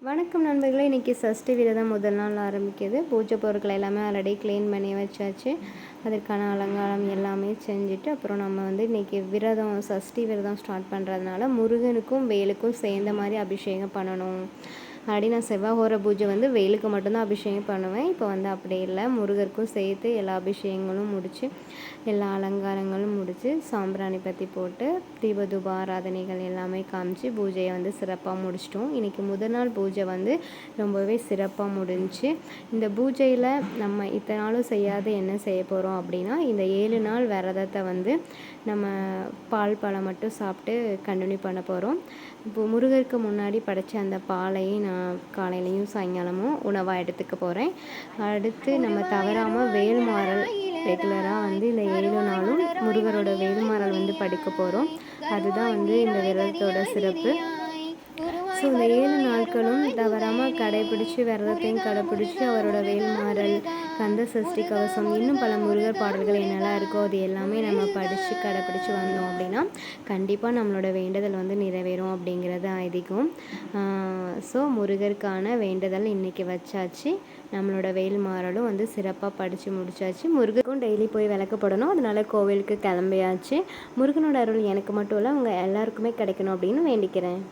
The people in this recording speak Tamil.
வணக்கம் நண்பர்களே, இன்றைக்கி சஷ்டி விரதம் முதல் நாள் ஆரம்பிக்குது. பூஜை பொருட்கள் எல்லாமே ஆல்ரெடி க்ளீன் பண்ணி வச்சாச்சு. அதற்கான அலங்காரம் எல்லாமே செஞ்சுட்டு அப்புறம் நம்ம இன்றைக்கி சஷ்டி விரதம் ஸ்டார்ட் பண்ணுறதுனால முருகனுக்கும் வேலுக்கும் சேர்ந்த மாதிரி அபிஷேகம் பண்ணணும். அப்படி நான் செவ்வாய் பூஜை வேலுக்கு மட்டும்தான் அபிஷேகம் பண்ணுவேன். இப்போ அப்படி இல்லை, முருகருக்கும் சேர்த்து எல்லா அபிஷேகங்களும் முடித்து எல்லா அலங்காரங்களும் முடித்து சாம்பிராணி பற்றி போட்டு தீபதூப ஆராதனைகள் எல்லாமே காமிச்சு பூஜையை சிறப்பாக முடிச்சிட்டோம். இன்றைக்கி முதல் நாள் பூஜை ரொம்பவே சிறப்பாக முடிஞ்சிச்சு. இந்த பூஜையில் நம்ம இத்தனை நாளும் செய்யாத என்ன செய்ய போகிறோம் அப்படின்னா, இந்த 7 நாள் விரதத்தை நம்ம பால் பழம் மட்டும் சாப்பிட்டு கண்டினியூ பண்ண போகிறோம். இப்போது முருகருக்கு முன்னாடி படைச்ச அந்த பாலையும் நான் காலையிலையும் சாயங்காலமும் உணவாக எடுத்துக்க போகிறேன். அடுத்து நம்ம தவறாமல் வேல்மாறல் ரெகுலராக இந்த 7 நாளும் முருகரோட வேல்மாறல் படிக்க போகிறோம். அதுதான் இந்த விரதத்தோட சிறப்பு. ஸோ இந்த 7 நாட்களும் தவறாமல் கடைப்பிடிச்சு விரதத்தையும் கடைப்பிடிச்சி அவரோட வேல்மாறல், கந்த சஷ்டி கவசம், இன்னும் பல முருகர் பாடல்கள் என்னெல்லாம் இருக்கோ அது எல்லாமே நம்ம படித்து கடைப்பிடிச்சி வந்தோம் அப்படின்னா கண்டிப்பாக நம்மளோட வேண்டுதல் நிறைவேறும் அப்படிங்கிறது ஐதீகம். ஸோ முருகருக்கான வேண்டுதல் இன்றைக்கி வச்சாச்சு. நம்மளோட வேல்மாறலும் சிறப்பாக படித்து முடிச்சாச்சு. முருகருக்கும் டெய்லி போய் விளக்கப்படணும், அதனால கோவிலுக்கு கிளம்பியாச்சு. முருகனோட அருள் எனக்கு மட்டும் இல்லை, அவங்க எல்லாருக்குமே கிடைக்கணும் அப்படின்னு வேண்டிக்கிறேன்.